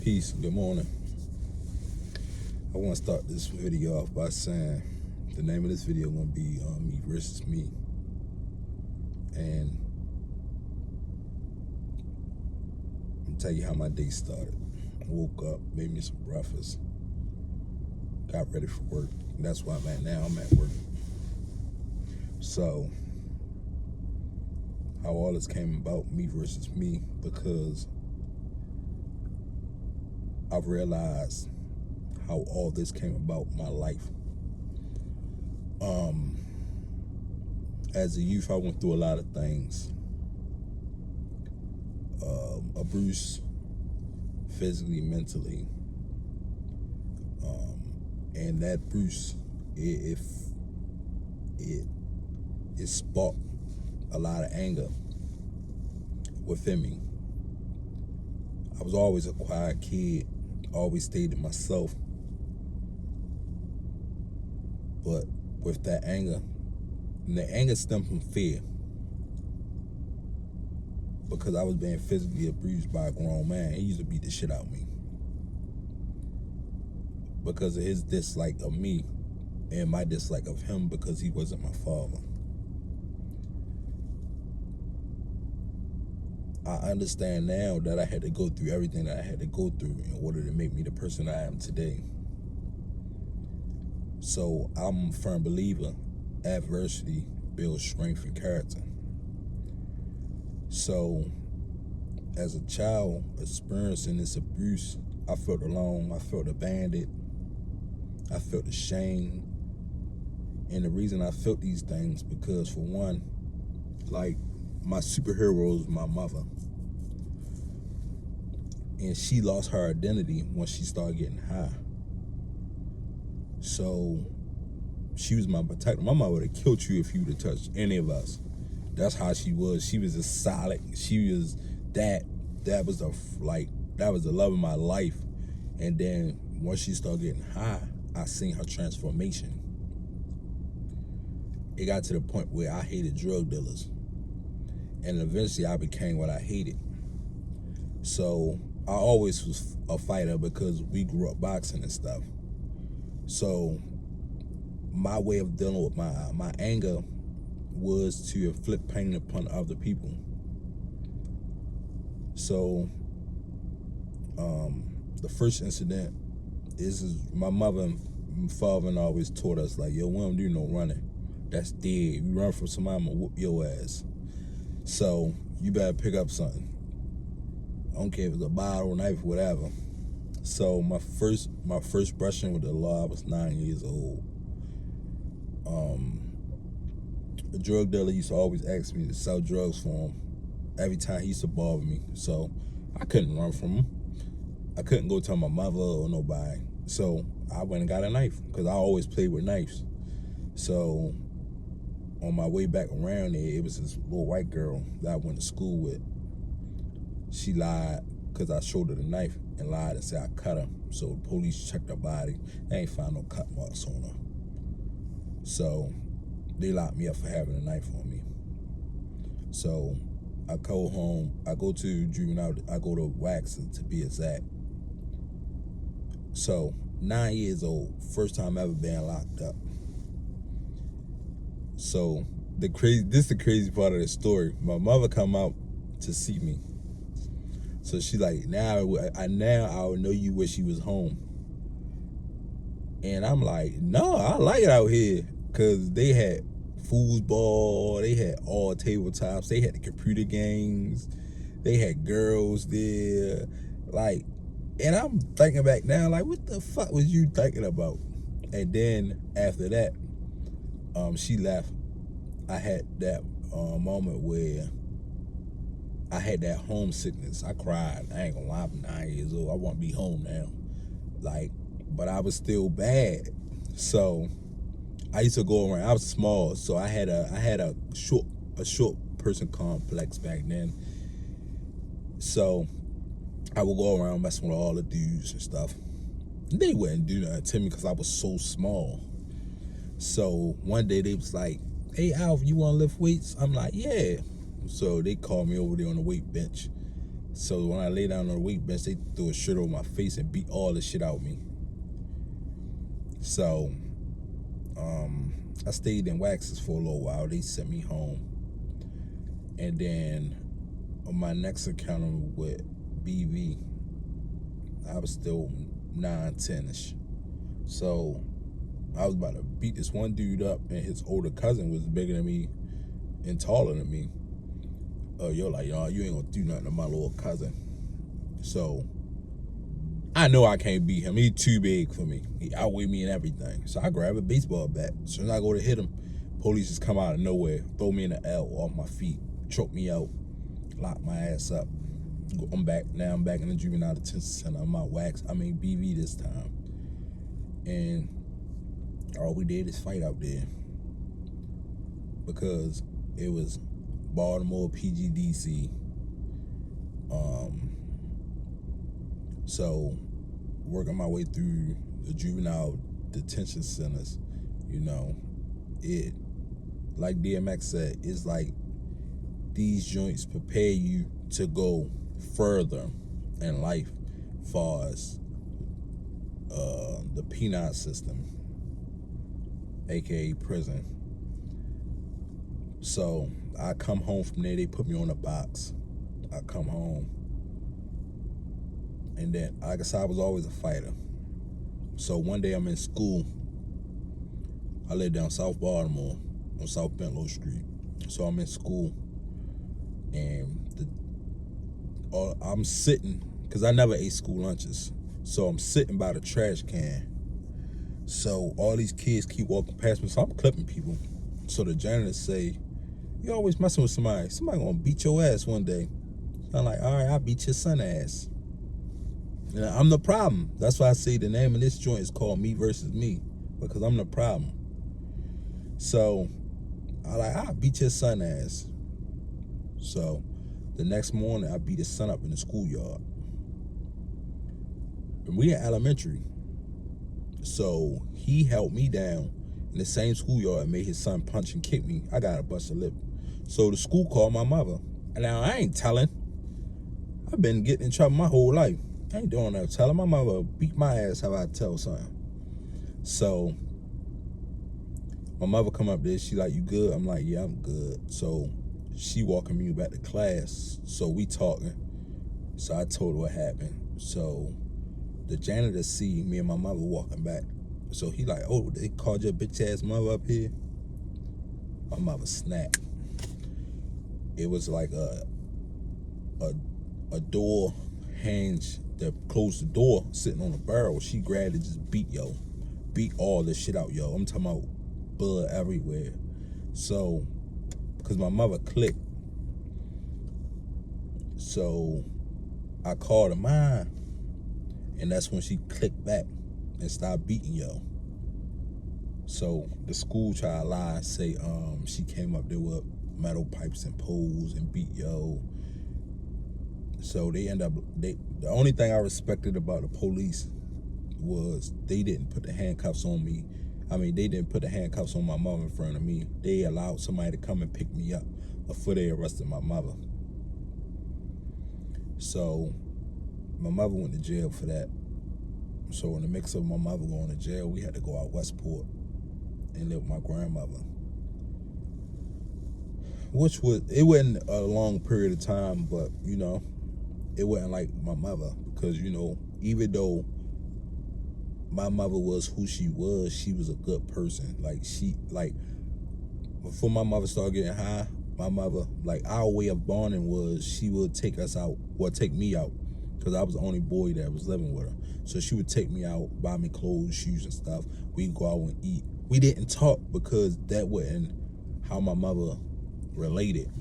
Peace, good morning. I want to start this video off by saying the name of this video going to be Me versus Me. And I'm going to tell you how my day started. I woke up, made me some breakfast, got ready for work. That's where I'm at now. I'm at work. So, how all this came about, Me versus Me, because I've realized how all this came about in my life. As a youth, I went through a lot of things. Abuse, physically, mentally. And that abuse, it sparked a lot of anger within me. I was always a quiet kid, always stayed to myself. But with that anger, and the anger stemmed from fear, because I was being physically abused by a grown man. He used to beat the shit out of me because of his dislike of me and my dislike of him because he wasn't my father. I understand now that I had to go through everything that I had to go through in order to make me the person I am today. So I'm a firm believer, adversity builds strength and character. So as a child experiencing this abuse, I felt alone, I felt abandoned, I felt ashamed. And the reason I felt these things because, for one, like, my superhero is my mother. And she lost her identity when she started getting high. So she was my protector. My mother would have killed you if you would have touched any of us. That's how she was. She was a solid. She was that. That was the love of my life. And then once she started getting high, I seen her transformation. It got to the point where I hated drug dealers. And eventually I became what I hated. So I always was a fighter because we grew up boxing and stuff. So my way of dealing with my anger was to inflict pain upon other people. So the first incident is my mother and father always taught us, like, yo, we don't do no running. That's dead. You run from somebody, I'm gonna whoop your ass. So you better pick up something. I don't care if it's a bottle, knife, whatever. So my first brushing with the law, I was 9 years old. A drug dealer used to always ask me to sell drugs for him. Every time he used to bother me. So I couldn't run from him. I couldn't go tell my mother or nobody. So I went and got a knife because I always played with knives. So on my way back around there, it was this little white girl that I went to school with. She lied because I showed her the knife and lied and said I cut her. So the police checked her body. They ain't found no cut marks on her. So they locked me up for having a knife on me. So I go home. I go to juvenile. I go to wax to be exact. So 9 years old, first time ever being locked up. So this is the crazy part of the story. My mother come out to see me. So she like, now I know you wish you was home. And I'm like, no, I like it out here. Cause they had foosball, they had all tabletops, they had the computer games, they had girls there. Like, and I'm thinking back now, like, what the fuck was you thinking about? And then after that, she left. I had that moment where I had that homesickness. I cried. I ain't gonna lie, I'm 9 years old. I want to be home now. Like, but I was still bad. So I used to go around. I was small, so I had a short person complex back then. So I would go around messing with all the dudes and stuff. They wouldn't do nothing to me because I was so small. So one day they was like, hey, Alf, you want to lift weights? I'm like, yeah. So they called me over there on the weight bench. So when I lay down on the weight bench, they threw a shirt over my face and beat all the shit out of me. So I stayed in Waxes for a little while. They sent me home. And then on my next encounter with BV, I was still 9, 10-ish. So I was about to beat this one dude up, and his older cousin was bigger than me and taller than me. You're like, y'all, you ain't gonna do nothing to my little cousin. So I know I can't beat him. He's too big for me. He outweighed me and everything. So I grab a baseball bat. As soon as I go to hit him, police just come out of nowhere, throw me in the L off my feet, choke me out, lock my ass up. I'm back. Now I'm back in the juvenile detention center. I'm out BV this time. And all we did is fight out there. Because it was Baltimore PGDC. So working my way through the juvenile detention centers, it, like DMX said, it's like these joints prepare you to go further in life, far as the penal system, aka prison. So I come home from there, they put me on a box. I come home, and then, like I said, I was always a fighter. So one day I'm in school. I live down South Baltimore on South Bentlow Street. So I'm in school, and I'm sitting, because I never ate school lunches. So I'm sitting by the trash can. So all these kids keep walking past me, so I'm clipping people. So the janitor say, you always messing with somebody. Somebody gonna beat your ass one day. So I'm like, all right, I'll beat your son ass. And I'm the problem. That's why I say the name of this joint is called Me Versus Me, because I'm the problem. So I'll beat your son ass. So the next morning, I beat his son up in the schoolyard. And we in elementary. So he held me down in the same schoolyard and made his son punch and kick me. I got a busted lip. So the school called my mother. And now I ain't telling. I've been getting in trouble my whole life. I ain't doing that telling. My mother beat my ass how I tell something. So my mother come up there, she like, you good? I'm like, yeah, I'm good. So she walking me back to class. So we talking. So I told her what happened. So the janitor see me and my mother walking back. So he like, oh, they called your bitch ass mother up here? My mother snapped. It was like a door hinge that closed the door sitting on a barrel. She grabbed it, just beat all this shit out, yo. I'm talking about blood everywhere. So, because my mother clicked. So I called her mine. And that's when she clicked back and stopped beating yo. So the school tried to lie and say she came up there with metal pipes and poles and beat yo. So they end up, the only thing I respected about the police was they didn't put the handcuffs on me. I mean, they didn't put the handcuffs on my mother in front of me. They allowed somebody to come and pick me up before they arrested my mother. So my mother went to jail for that. So in the mix of my mother going to jail, we had to go out Westport and live with my grandmother. It wasn't a long period of time, but it wasn't like my mother, because even though my mother was who she was a good person. Before my mother started getting high, my mother, our way of bonding was she would take us out, or take me out, because I was the only boy that was living with her. So she would take me out, buy me clothes, shoes and stuff. We'd go out and eat. We didn't talk because that wasn't how my mother related.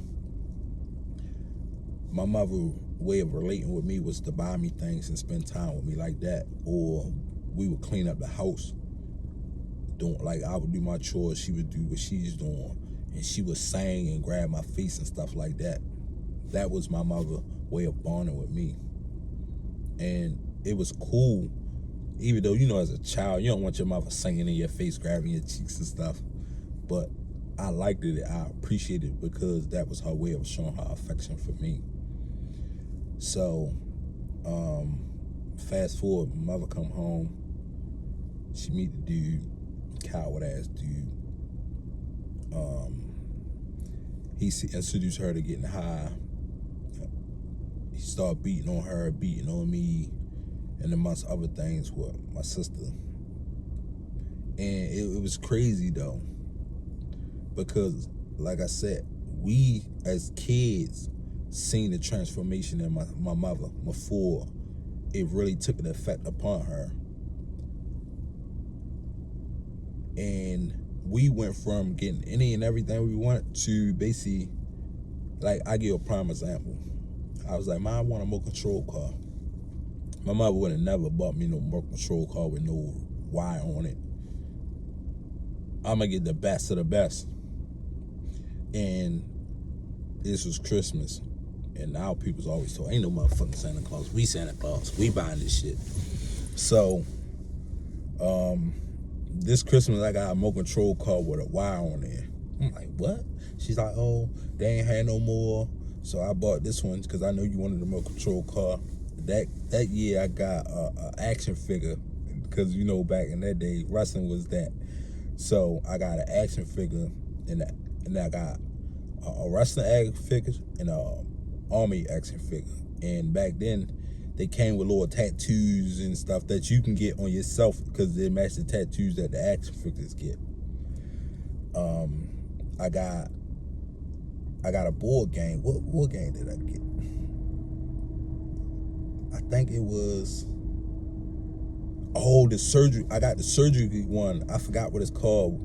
My mother's way of relating with me was to buy me things and spend time with me like that. Or we would clean up the house. I would do my chores, she would do what she's doing. And she would sing and grab my face and stuff like that. That was my mother's way of bonding with me. And it was cool, even though, as a child, you don't want your mother singing in your face, grabbing your cheeks and stuff. But I liked it. I appreciated it because that was her way of showing her affection for me. So, fast forward, my mother come home. She meet the dude, coward ass dude. He introduced her to getting high. He started beating on her, beating on me, and amongst other things with my sister. And it was crazy though, because like I said, we as kids seen the transformation in my mother before it really took an effect upon her. And we went from getting any and everything we want to basically, like, I give a prime example. I was like, Mom, I want a remote control car. My mother would have never bought me no remote control car with no wire on it. I'm gonna get the best of the best. And this was Christmas. And now people's always told, ain't no motherfucking Santa Claus. We Santa Claus. We buying this shit. So, this Christmas I got a remote control car with a wire on there. I'm like, what? She's like, oh, they ain't had no more. So I bought this one because I know you wanted a remote control car. That year I got a action figure because, you know, back in that day, wrestling was that. So I got an action figure and I got a wrestling action figure and a army action figure. And back then, they came with little tattoos and stuff that you can get on yourself because they match the tattoos that the action figures get. I got a board game. What game did I get? I think it was, the surgery. I got the surgery one. I forgot what it's called,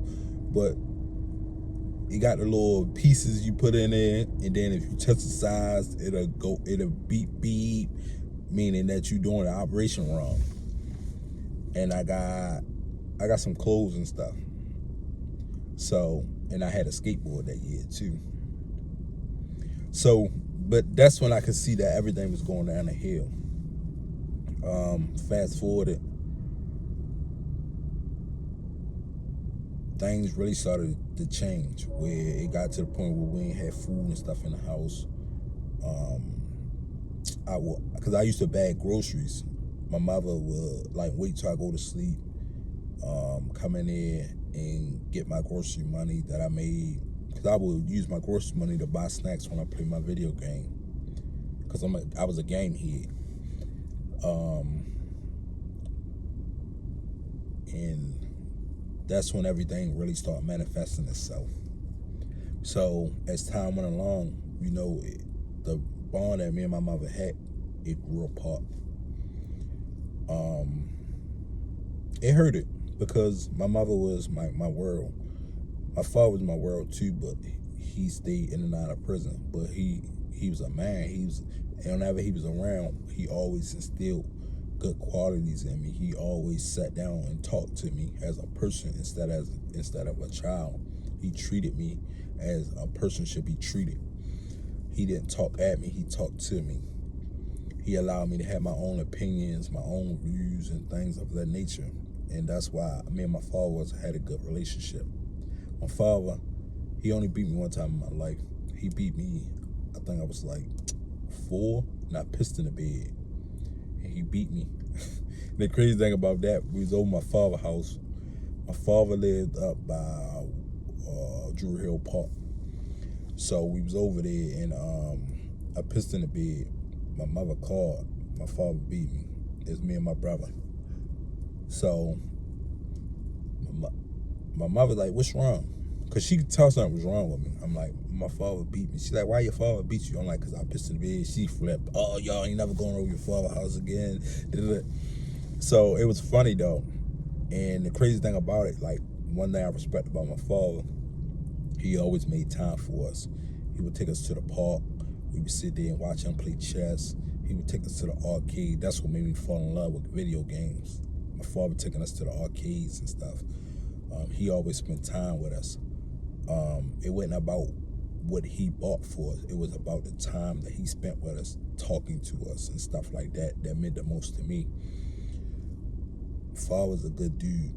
but you got the little pieces you put in there, and then if you touch the sides, it'll beep beep, meaning that you're doing the operation wrong. And I got some clothes and stuff. So, and I had a skateboard that year too. So, but that's when I could see that everything was going down the hill. Fast forwarded, things really started to change where it got to the point where we ain't had food and stuff in the house. Because I used to bag groceries. My mother would like wait till I go to sleep, come in there and get my grocery money that I made. Because I would use my grocery money to buy snacks when I play my video game. Because I was a game head. And that's when everything really started manifesting itself. So as time went along, you know, the bond that me and my mother had, it grew apart. It hurted because my mother was my world. My father was my world too, but he stayed in and out of prison. But he was a man. And whenever he was around, he always instilled good qualities in me. He always sat down and talked to me as a person instead of a child. He treated me as a person should be treated. He didn't talk at me, he talked to me. He allowed me to have my own opinions, my own views and things of that nature. And that's why me and my father had a good relationship. My father, he only beat me one time in my life. He beat me, I think I was like 4, and I pissed in the bed. And he beat me. The crazy thing about that, we was over my father's house. My father lived up by Drew Hill Park. So we was over there, and I pissed in the bed. My mother called. My father beat me. It's me and my brother. So my mother like, what's wrong? Because she could tell something was wrong with me. I'm like, my father beat me. She's like, why your father beat you? I'm like, because I pissed in the bed. She flipped. Oh, y'all ain't never going over your father's house again. So it was funny, though. And the crazy thing about it, like, one thing I respect about my father, he always made time for us. He would take us to the park. We would sit there and watch him play chess. He would take us to the arcade. That's what made me fall in love with video games. My father taking us to the arcades and stuff. He always spent time with us. It wasn't about what he bought for us. It was about the time that he spent with us, talking to us and stuff like that. That meant the most to me. Father was a good dude.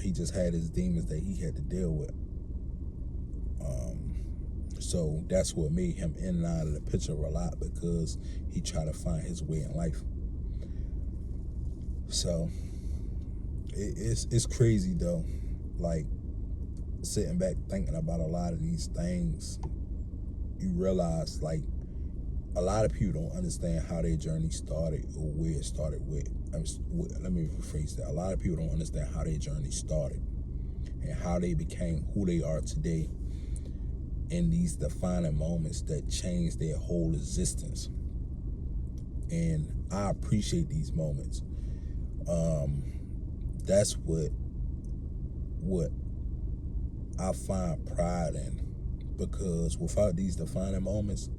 He just had his demons that he had to deal with. So that's what made him in and out of the picture a lot, because he tried to find his way in life. So it's crazy though, like sitting back thinking about a lot of these things. You realize like a lot of people don't understand how their journey started or where it started with. Let me rephrase that. A lot of people don't understand how their journey started and how they became who they are today in these defining moments that changed their whole existence. And I appreciate these moments. That's what I find pride in, because without these defining moments,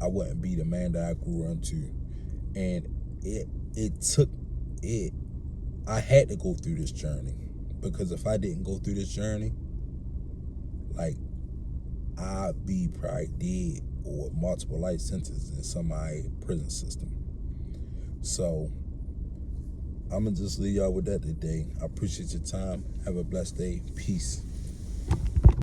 I wouldn't be the man that I grew into. And it took it. I had to go through this journey, because if I didn't go through this journey, like, I'd be probably dead or multiple life sentences in somebody's prison system. So I'm gonna just leave y'all with that today. I appreciate your time. Have a blessed day. Peace.